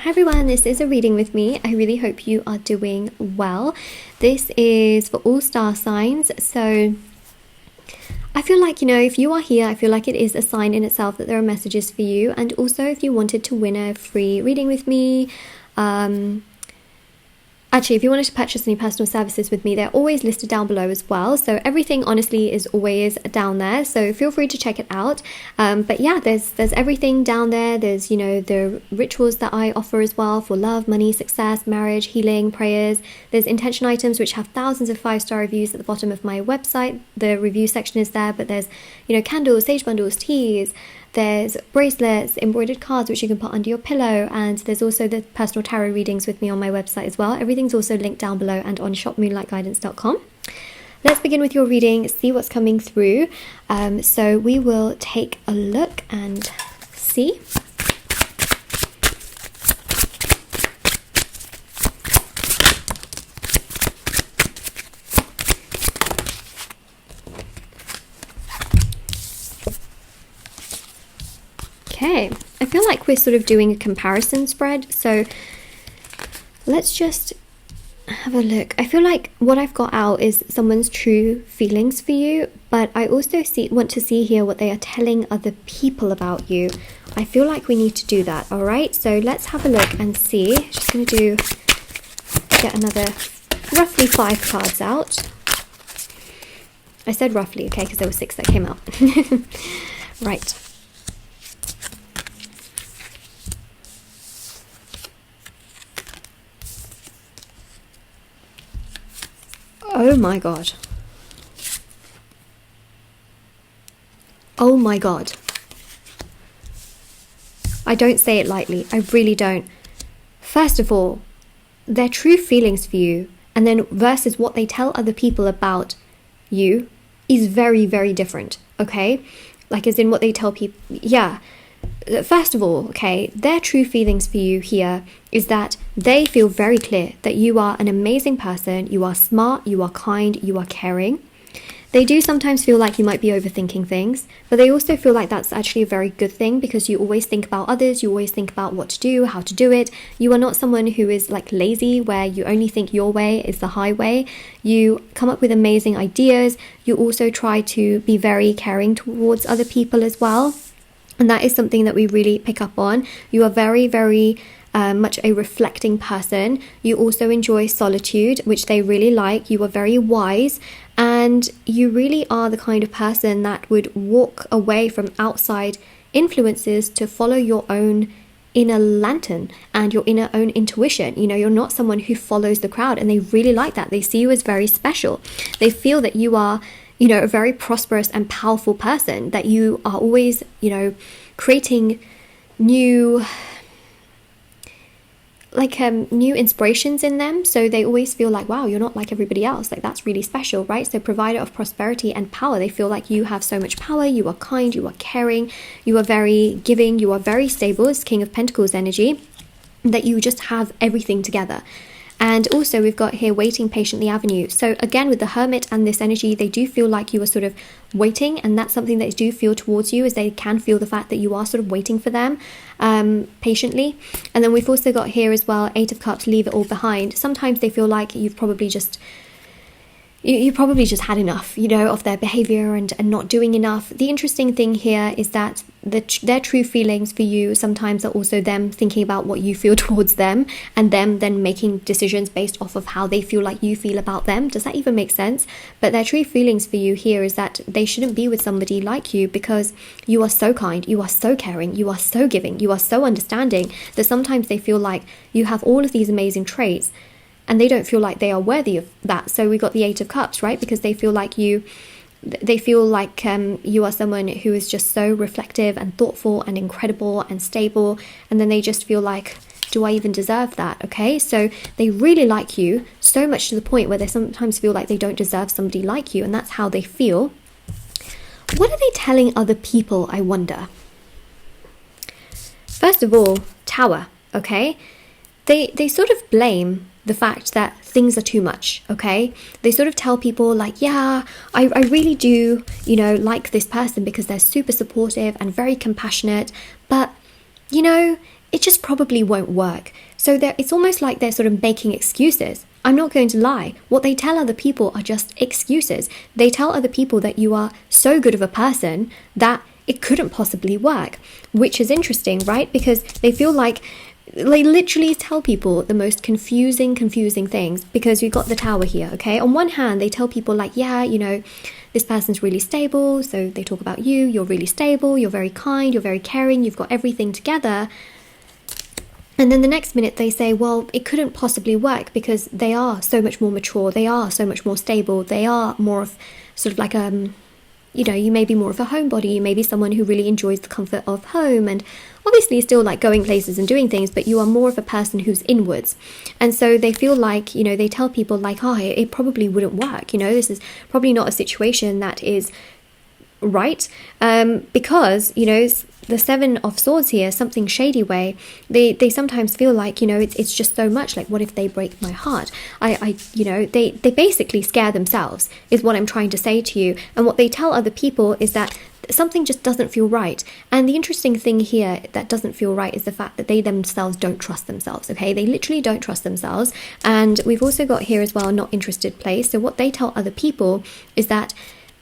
Hi everyone, this is a reading with me. I really hope you are doing well. This is for all star signs. So I feel like, if you are here, I feel like it is a sign in itself that there are messages for you. And also if you wanted to win a free reading with me, actually, if you wanted to purchase any personal services with me, they're always listed down below as well. So everything honestly is always down there. So feel free to check it out. But yeah, there's everything down there. There's, the rituals that I offer as well for love, money, success, marriage, healing, prayers. There's intention items which have thousands of 5-star reviews at the bottom of my website. The review section is there, but there's, candles, sage bundles, teas. There's bracelets, embroidered cards which you can put under your pillow, and there's also the personal tarot readings with me on my website as well. Everything's also linked down below and on shopmoonlightguidance.com. Let's begin with your reading, see what's coming through. So we will take a look and see. Okay, I feel like we're sort of doing a comparison spread, so let's just have a look. I feel like what I've got out is someone's true feelings for you, but I also want to see here what they are telling other people about you. I feel like we need to do that, all right? So let's have a look and see. Just going to get another roughly 5 cards out. I said roughly, okay, because there were 6 that came out. Right. Oh my god. Oh my god. I don't say it lightly. I really don't. First of all, their true feelings for you, and then versus what they tell other people about you, is very, very different. Okay? Like as in what they tell people. Yeah. First of all, okay, their true feelings for you here is that they feel very clear that you are an amazing person, you are smart, you are kind, you are caring. They do sometimes feel like you might be overthinking things, but they also feel like that's actually a very good thing because you always think about others, you always think about what to do, how to do it. You are not someone who is like lazy, where you only think your way is the highway. You come up with amazing ideas. You also try to be very caring towards other people as well. And that is something that we really pick up on. You are very, very much a reflecting person. You also enjoy solitude, which they really like. You are very wise, and you really are the kind of person that would walk away from outside influences to follow your own inner lantern and your inner own intuition. You're not someone who follows the crowd, and they really like that. They see you as very special. They feel that you are a very prosperous and powerful person, that you are always, creating new inspirations in them. So they always feel like, wow, you're not like everybody else. Like, that's really special, right? So provider of prosperity and power. They feel like you have so much power. You are kind, you are caring, you are very giving, you are very stable. It's King of Pentacles energy, that you just have everything together. And also we've got here waiting patiently avenue. So again, with the Hermit and this energy, they do feel like you are sort of waiting, and that's something they do feel towards you, is they can feel the fact that you are sort of waiting for them patiently. And then we've also got here as well 8 of Cups, leave it all behind. Sometimes they feel like you've probably just you probably just had enough, of their behavior and not doing enough. The interesting thing here is that their true feelings for you sometimes are also them thinking about what you feel towards them, and them then making decisions based off of how they feel like you feel about them. Does that even make sense? But their true feelings for you here is that they shouldn't be with somebody like you, because you are so kind, you are so caring, you are so giving, you are so understanding, that sometimes they feel like you have all of these amazing traits, and they don't feel like they are worthy of that. So we got the 8 of Cups, right? Because they feel like you are someone who is just so reflective and thoughtful and incredible and stable. And then they just feel like, do I even deserve that? Okay, so they really like you so much to the point where they sometimes feel like they don't deserve somebody like you. And that's how they feel. What are they telling other people, I wonder? First of all, Tower, okay? They sort of blame the fact that things are too much, okay? They sort of tell people like, yeah, I really do, like this person because they're super supportive and very compassionate, but it just probably won't work. So it's almost like they're sort of making excuses. I'm not going to lie. What they tell other people are just excuses. They tell other people that you are so good of a person that it couldn't possibly work, which is interesting, right? Because they feel like they literally tell people the most confusing things, because you've got the Tower here, okay? On one hand, they tell people like, yeah, you know, this person's really stable. So they talk about you, you're really stable, you're very kind, you're very caring, you've got everything together. And then the next minute they say, well, it couldn't possibly work because they are so much more mature, they are so much more stable, they are more of sort of like, you know, you may be more of a homebody, you may be someone who really enjoys the comfort of home and obviously still like going places and doing things, but you are more of a person who's inwards. And so they feel like, you know, they tell people like, oh, it probably wouldn't work, you know, this is probably not a situation that is right, because, you know, the Seven of Swords here, something shady way, they sometimes feel like, you know, it's just so much like, what if they break my heart? You know, they basically scare themselves is what I'm trying to say to you. And what they tell other people is that something just doesn't feel right. And the interesting thing here that doesn't feel right is the fact that they themselves don't trust themselves, okay? They literally don't trust themselves. And we've also got here as well, not interested place. So what they tell other people is that,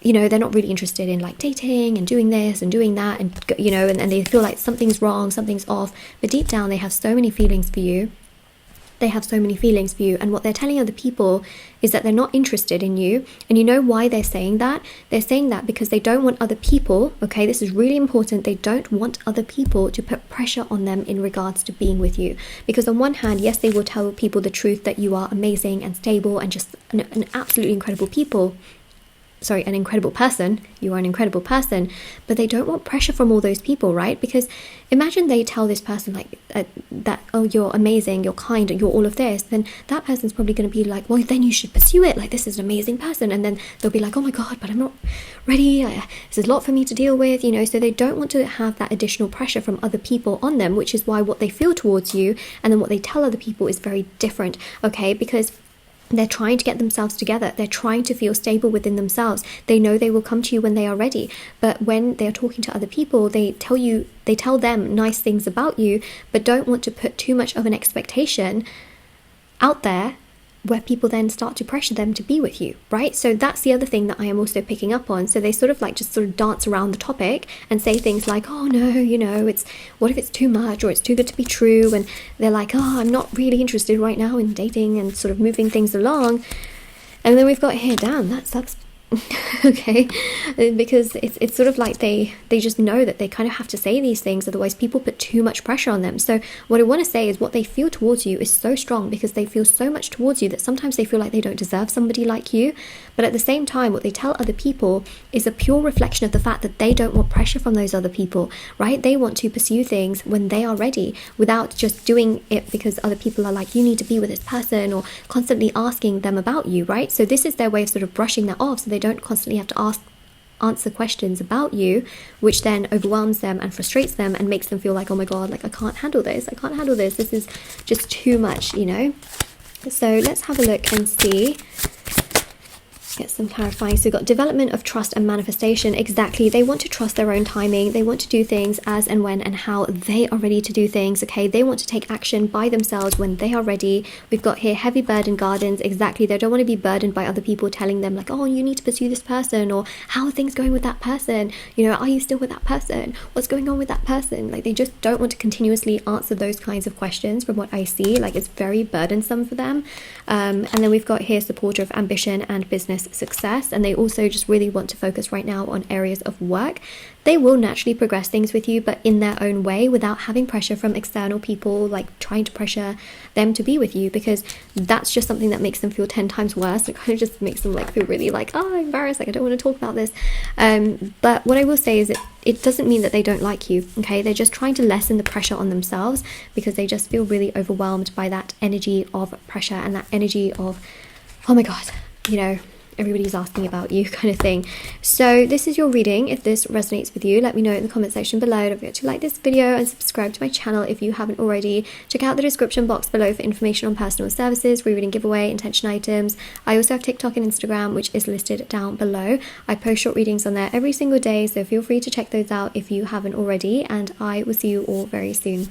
you know, they're not really interested in like dating and doing this and doing that, and, you know, and they feel like something's wrong, something's off, but deep down they have so many feelings for you. They have so many feelings for you, and what they're telling other people is that they're not interested in you. And you know why they're saying that? They're saying that because they don't want other people, okay, this is really important, they don't want other people to put pressure on them in regards to being with you. Because on one hand, yes, they will tell people the truth that you are amazing and stable and just an absolutely incredible an incredible person, you are an incredible person, but they don't want pressure from all those people, right? Because imagine they tell this person like that, oh, you're amazing, you're kind, you're all of this, then that person's probably going to be like, well, then you should pursue it, like this is an amazing person, and then they'll be like, oh my god, but I'm not ready, this is a lot for me to deal with, you know. So they don't want to have that additional pressure from other people on them, which is why what they feel towards you and then what they tell other people is very different, okay? Because they're trying to get themselves together. They're trying to feel stable within themselves. They know they will come to you when they are ready. But when they're talking to other people, they tell them nice things about you, but don't want to put too much of an expectation out there where people then start to pressure them to be with you, right? So that's the other thing that I am also picking up on. So they sort of like just sort of dance around the topic and say things like, oh no, you know, it's, what if it's too much or it's too good to be true? And they're like, oh, I'm not really interested right now in dating and sort of moving things along. And then we've got here, damn, that sucks. Okay, because it's sort of like they just know that they kind of have to say these things, otherwise people put too much pressure on them. So what I want to say is what they feel towards you is so strong because they feel so much towards you that sometimes they feel like they don't deserve somebody like you. But at the same time, what they tell other people is a pure reflection of the fact that they don't want pressure from those other people, right? They want to pursue things when they are ready without just doing it because other people are like, you need to be with this person, or constantly asking them about you, right? So this is their way of sort of brushing that off, so they don't constantly have to answer questions about you, which then overwhelms them and frustrates them and makes them feel like, oh my god, like I can't handle this, this is just too much, you know. So let's have a look and see, get some clarifying. So we've got development of trust and manifestation. Exactly, they want to trust their own timing, they want to do things as and when and how they are ready to do things, okay? They want to take action by themselves when they are ready. We've got here heavy burden gardens. Exactly, they don't want to be burdened by other people telling them like, oh, you need to pursue this person, or how are things going with that person, you know, are you still with that person, what's going on with that person? Like they just don't want to continuously answer those kinds of questions from what I see. Like it's very burdensome for them. And then we've got here supporter of ambition and business success, and they also just really want to focus right now on areas of work. They will naturally progress things with you, but in their own way, without having pressure from external people like trying to pressure them to be with you, because that's just something that makes them feel 10 times worse. It kind of just makes them like feel really like, oh, I'm embarrassed, like I don't want to talk about this. But what I will say is it doesn't mean that they don't like you, okay? They're just trying to lessen the pressure on themselves because they just feel really overwhelmed by that energy of pressure and that energy of, oh my god, you know, everybody's asking about you kind of thing. So this is your reading. If this resonates with you, let me know in the comment section below. Don't forget to like this video and subscribe to my channel if you haven't already. Check out the description box below for information on personal services, rereading giveaway, intention items. I also have TikTok and Instagram, which is listed down below. I post short readings on there every single day, so feel free to check those out if you haven't already, and I will see you all very soon.